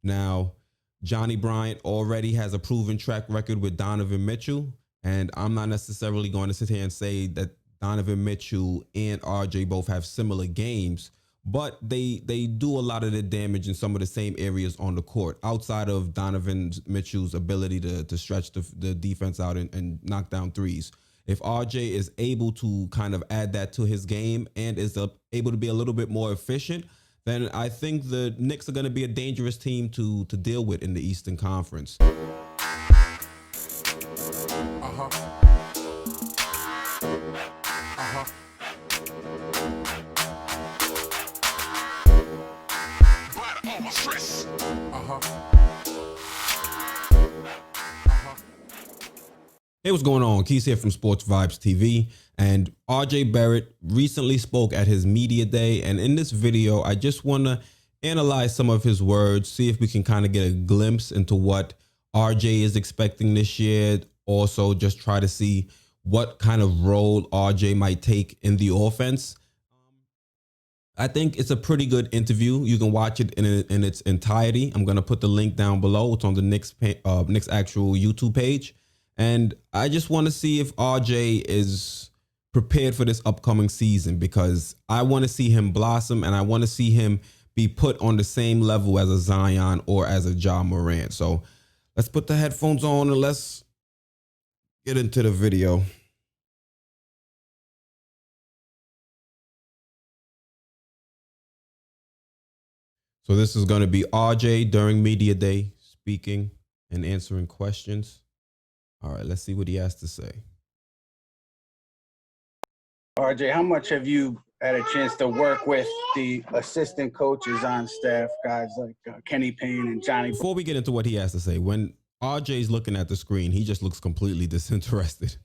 Now, Johnny Bryant already has a proven track record with Donovan Mitchell, and I'm not necessarily going to sit here and say that Donovan Mitchell and RJ both have similar games, but they do a lot of the damage in some of the same areas on the court outside of Donovan Mitchell's ability to stretch the defense out and knock down threes. If RJ is able to kind of add that to his game and is able to be a little bit more efficient, then I think the Knicks are going to be a dangerous team to deal with in the Eastern Conference. Hey, what's going on? Keith here from Sports Vibes TV. And RJ Barrett recently spoke at his media day. And in this video, I just want to analyze some of his words, see if we can kind of get a glimpse into what RJ is expecting this year. Also, just try to see what kind of role RJ might take in the offense. I think it's a pretty good interview. You can watch it in its entirety. I'm going to put the link down below. It's on the Knicks actual YouTube page. And I just want to see if RJ is prepared for this upcoming season, because I want to see him blossom and I want to see him be put on the same level as a Zion or as a Ja Morant. So let's put the headphones on and let's get into the video. So this is going to be RJ during media day speaking and answering questions. All right, let's see what he has to say. RJ, how much have you had a chance to work with the assistant coaches on staff, guys like Kenny Payne and Johnny? Before we get into what he has to say, when RJ's looking at the screen, he just looks completely disinterested.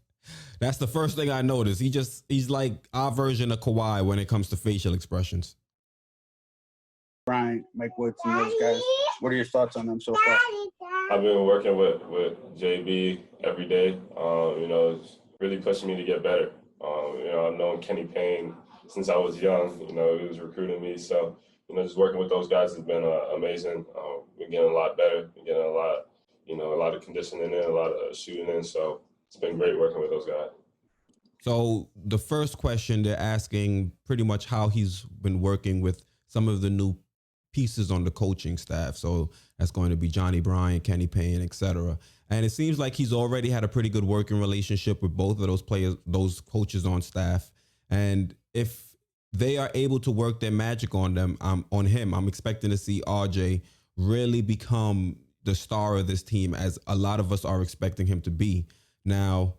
That's the first thing I noticed. He's like our version of Kawhi when it comes to facial expressions. Bryant, Mike Woods, and those guys. What are your thoughts on them so far? I've been working with JB every day. It's really pushing me to get better. I've known Kenny Payne since I was young. He was recruiting me. So, just working with those guys has been amazing. We're getting a lot better. We're getting a lot of conditioning in, a lot of shooting in. So it's been great working with those guys. So the first question they're asking pretty much how he's been working with some of the new pieces on the coaching staff. So that's going to be Johnny Bryant, Kenny Payne, etc. And it seems like he's already had a pretty good working relationship with both of those players, those coaches on staff. And if they are able to work their magic on them, on him, I'm expecting to see RJ really become the star of this team, as a lot of us are expecting him to be. Now,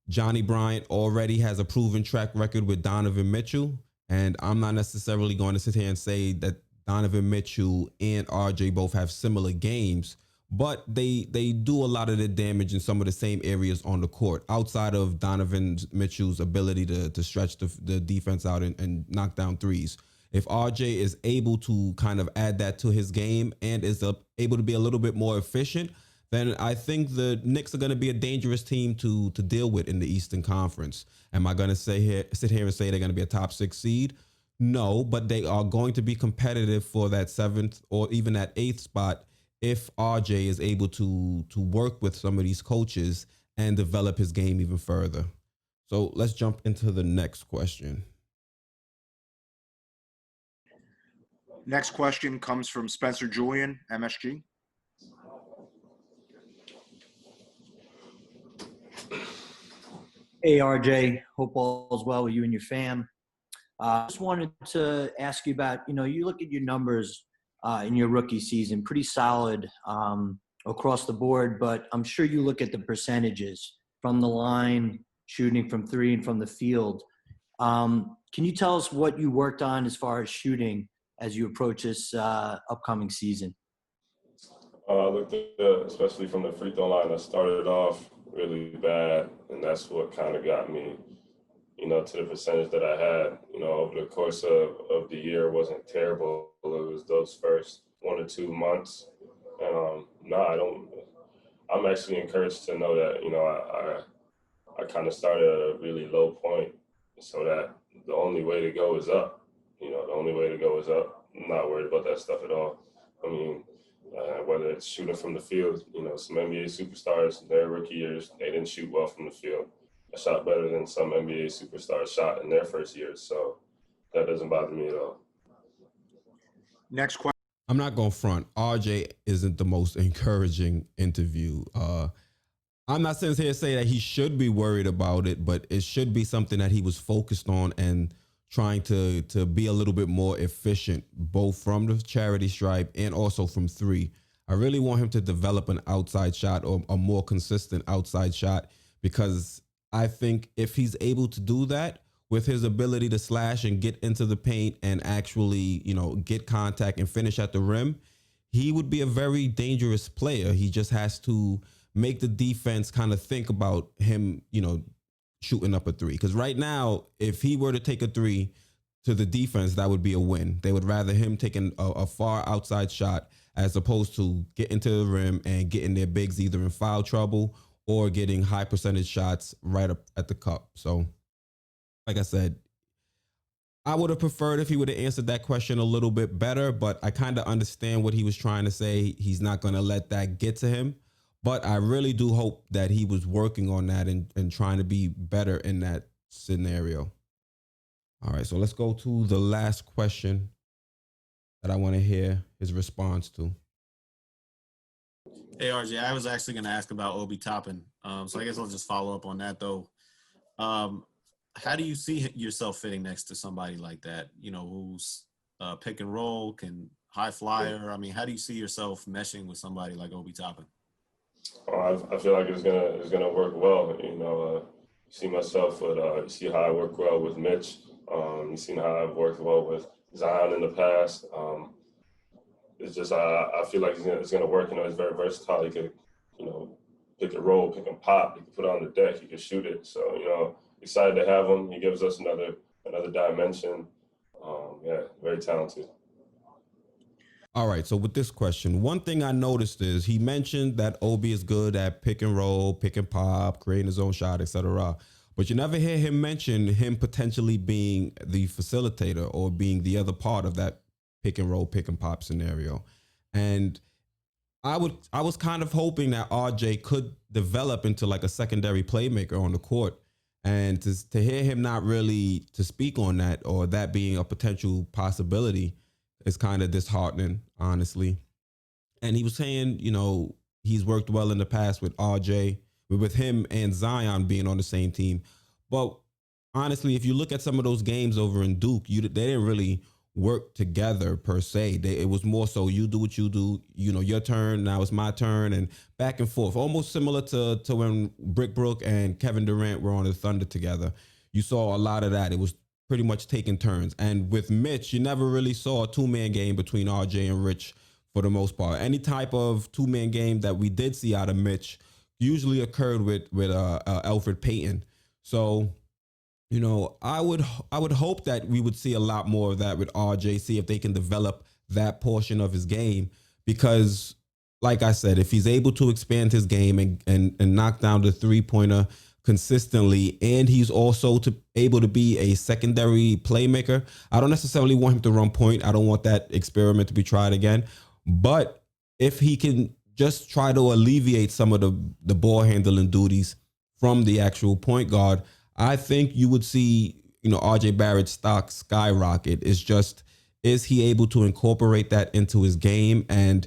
Johnny Bryant already has a proven track record with Donovan Mitchell. And I'm not necessarily going to sit here and say that Donovan Mitchell and RJ both have similar games, but they do a lot of the damage in some of the same areas on the court outside of Donovan Mitchell's ability to stretch the defense out and knock down threes. If RJ is able to kind of add that to his game and is able to be a little bit more efficient, then I think the Knicks are going to be a dangerous team to deal with in the Eastern Conference. Am I going to sit here and say they're going to be a top 6 seed? No, but they are going to be competitive for that 7th or even that 8th spot if RJ is able to work with some of these coaches and develop his game even further. So let's jump into the next question. Next question comes from Spencer Julian, MSG. Hey, RJ. Hope all's well with you and your fam. Just wanted to ask you about, you look at your numbers in your rookie season, pretty solid across the board, but I'm sure you look at the percentages from the line, shooting from 3 and from the field. Can you tell us what you worked on as far as shooting as you approach this upcoming season? I looked at, especially from the free throw line, I started off really bad, and that's what kind of got me to the percentage that I had. Over the course of the year wasn't terrible. It was those first 1 or 2 months. And I'm actually encouraged to know that, I kind of started at a really low point, so that the only way to go is up. The only way to go is up. I'm not worried about that stuff at all. I mean, whether it's shooting from the field. You know, some NBA superstars, their rookie years, they didn't shoot well from the field. I shot better than some NBA superstars shot in their first years. So that doesn't bother me at all. Next question. I'm not going to front. RJ isn't the most encouraging interview. I'm not sitting here to say that he should be worried about it, but it should be something that he was focused on and trying to be a little bit more efficient, both from the charity stripe and also from three. I really want him to develop an outside shot or a more consistent outside shot, because I think if he's able to do that with his ability to slash and get into the paint and actually, get contact and finish at the rim, he would be a very dangerous player. He just has to make the defense kind of think about him, shooting up a three. Because right now, if he were to take a three to the defense, that would be a win. They would rather him taking a far outside shot as opposed to getting to the rim and getting their bigs either in foul trouble or getting high percentage shots right up at the cup. So, like I said, I would have preferred if he would have answered that question a little bit better, but I kind of understand what he was trying to say. He's not going to let that get to him. But I really do hope that he was working on that and trying to be better in that scenario. All right, so let's go to the last question that I want to hear his response to. Hey, RJ, I was actually going to ask about Obi Toppin. So I guess I'll just follow up on that, though. How do you see yourself fitting next to somebody like that, who's pick and roll, can high flyer? I mean, how do you see yourself meshing with somebody like Obi Toppin? I feel like it's gonna work well. You see myself with you see how I work well with Mitch. You seen how I've worked well with Zion in the past. It's just I feel like it's gonna work. He's very versatile. He could pick and roll, pick and pop. He can put it on the deck. He can shoot it. So excited to have him. He gives us another dimension. Very talented. All right, so with this question, one thing I noticed is he mentioned that Obi is good at pick and roll, pick and pop, creating his own shot, etc. But you never hear him mention him potentially being the facilitator or being the other part of that pick and roll, pick and pop scenario. And I was kind of hoping that RJ could develop into like a secondary playmaker on the court. And to hear him not really to speak on that or that being a potential possibility is kind of disheartening, honestly. And he was saying, he's worked well in the past with RJ, with him and Zion being on the same team. But honestly, if you look at some of those games over in Duke, they didn't really work together per se. It was more so you do what you do, your turn, now it's my turn, and back and forth. Almost similar to when Brick Brook and Kevin Durant were on the Thunder together. You saw a lot of that. It was pretty much taking turns. And with Mitch, you never really saw a two-man game between RJ and Rich for the most part. Any type of two-man game that we did see out of Mitch usually occurred with Elfrid Payton. So, I would hope that we would see a lot more of that with RJ, see if they can develop that portion of his game. Because, like I said, if he's able to expand his game and knock down the three-pointer consistently, and he's also able to be a secondary playmaker. I don't necessarily want him to run point. I don't want that experiment to be tried again. But if he can just try to alleviate some of the ball handling duties from the actual point guard, I think you would see, RJ Barrett's stock skyrocket. It's just, is he able to incorporate that into his game? And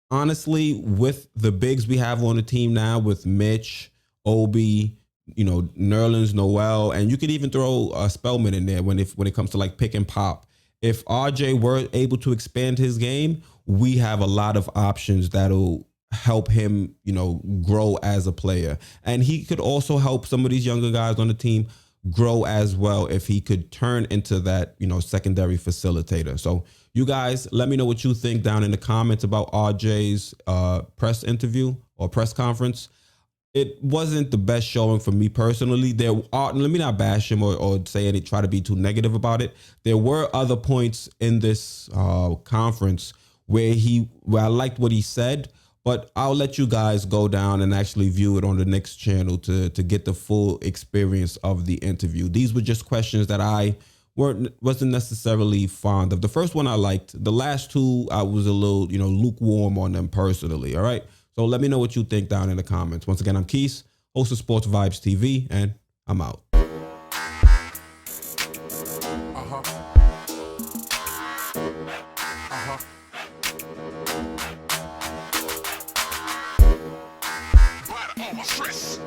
honestly, with the bigs we have on the team now, with Mitch, Obi, Nerlens Noel, and you could even throw Spellman in there when it comes to like pick and pop. If RJ were able to expand his game, we have a lot of options that'll help him, grow as a player. And he could also help some of these younger guys on the team grow as well if he could turn into that, secondary facilitator. So you guys, let me know what you think down in the comments about RJ's press interview or press conference. It wasn't the best showing for me personally. Let me not bash him or say any, try to be too negative about it. There were other points in this conference where I liked what he said, but I'll let you guys go down and actually view it on the Knicks channel to get the full experience of the interview. These were just questions that I wasn't necessarily fond of. The first one I liked. The last two I was a little, lukewarm on them personally. All right. So let me know what you think down in the comments. Once again, I'm Keith, host of Sports Vibes TV, and I'm out. All my stress.